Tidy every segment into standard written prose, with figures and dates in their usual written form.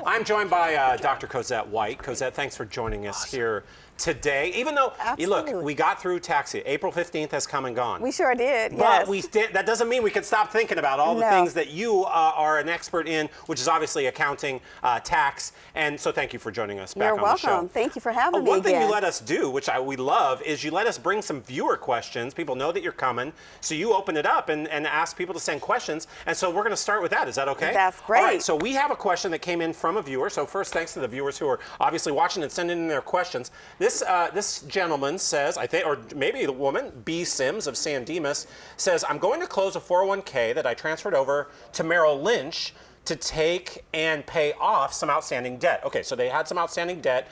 I'm joined by Dr. Cosette White. Cosette, thanks for joining us here today. Even though, look, we got through tax season. April 15th has come and gone. We sure did, But yes. that doesn't mean we can stop thinking about all the things that you are an expert in, which is obviously accounting, tax. And so thank you for joining us back on the show. You're welcome. Thank you for having me One thing again. you let us do, which we love, is you let us bring some viewer questions. People know that you're coming. So you open it up and ask people to send questions. And so we're going to start with that. Is that okay? That's great. All right, so we have a question that came in from a viewer. So first, thanks to the viewers who are obviously watching and sending in their questions. This gentleman says, I think, or maybe the woman, B. Sims of San Dimas, says, I'm going to close a 401k that I transferred over to Merrill Lynch to take and pay off some outstanding debt. Okay, so they had some outstanding debt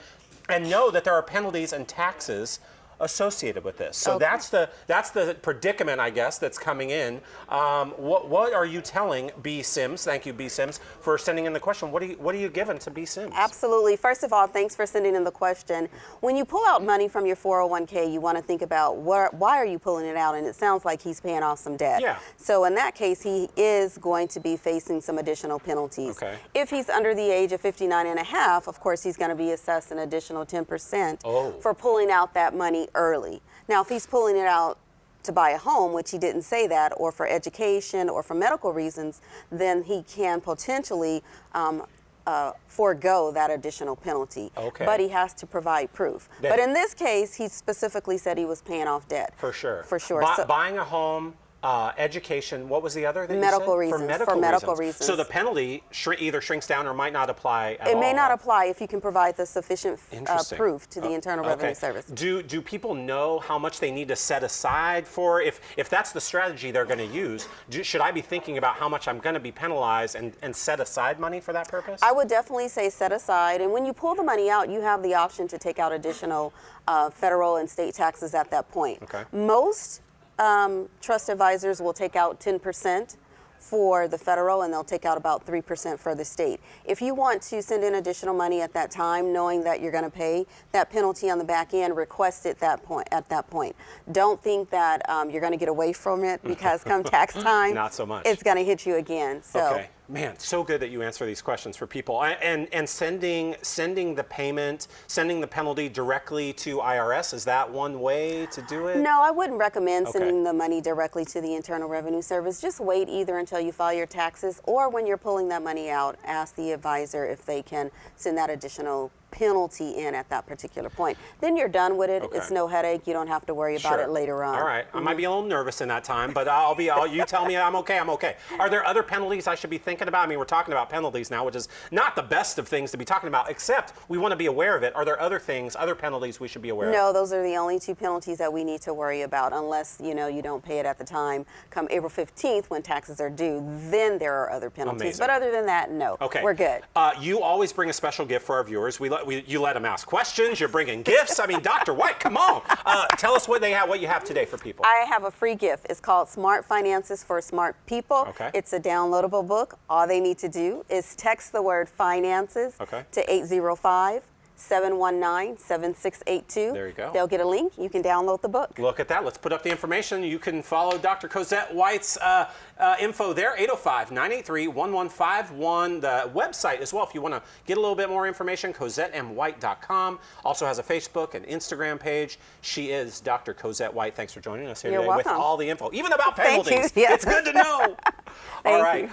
and know that there are penalties and taxes associated with this. So that's the predicament, I guess, that's coming in. What are you telling B. Sims? Thank you, B. Sims, for sending in the question. What are you giving to B. Sims? Absolutely. First of all, thanks for sending in the question. When you pull out money from your 401k, you want to think about why are you pulling it out? And it sounds like he's paying off some debt. Yeah. So in that case, he is going to be facing some additional penalties. Okay. If he's under the age of 59 and a half, of course, he's going to be assessed an additional 10% for pulling out that money early. Now, if he's pulling it out to buy a home, which he didn't say that, or for education or for medical reasons, then he can potentially forego that additional penalty. Okay. But he has to provide proof. But in this case, he specifically said he was paying off debt. For sure. For sure. Buying a home, education, what was the other that you medical said? reasons. For medical reasons. So the penalty either shrinks down or might not apply at all. It may not apply if you can provide the sufficient proof to the Internal Revenue Okay. Service. Do people know how much they need to set aside for, if that's the strategy they're going to use, should I be thinking about how much I'm going to be penalized and set aside money for that purpose? I would definitely say set aside, and when you pull the money out, you have the option to take out additional federal and state taxes at that point. Okay. Most trust advisors will take out 10% for the federal, and they'll take out about 3% for the state. If you want to send in additional money at that time, knowing that you're going to pay that penalty on the back end, request it at that point. Don't think that you're going to get away from it, because come tax time, not so much. It's going to hit you again. So. Okay. Man, so good that you answer these questions for people. And sending the payment, sending the penalty directly to IRS, is that one way to do it? No, I wouldn't recommend sending the money directly to the Internal Revenue Service. Just wait either until you file your taxes, or when you're pulling that money out, ask the advisor if they can send that additional penalty in at that particular point. Then you're done with it. Okay. It's no headache. You don't have to worry about it later on. All right. I might be a little nervous in that time, but you tell me I'm okay, I'm okay. Are there other penalties I should be thinking about? I mean, we're talking about penalties now, which is not the best of things to be talking about, except we want to be aware of it. Are there other things, other penalties we should be aware of? No, those are the only two penalties that we need to worry about, unless, you don't pay it at the time. Come April 15th, when taxes are due, then there are other penalties. Amazing. But other than that, no. Okay. We're good. You always bring a special gift for our viewers. You let them ask questions. You're bringing gifts. I mean, Dr. White, come on. Tell us what you have today for people. I have a free gift. It's called Smart Finances for Smart People. Okay. It's a downloadable book. All they need to do is text the word finances to 805-719-7682. There you go. They'll get a link. You can download the book. Look at that. Let's put up the information. You can follow Dr. Cosette White's info there, 805-983-1151. The website as well, if you want to get a little bit more information, CosetteMWhite.com. Also has a Facebook and Instagram page. She is Dr. Cosette White. Thanks for joining us here You're today welcome. with all the info, even about penalties. Thank you. Yes. It's good to know. All right.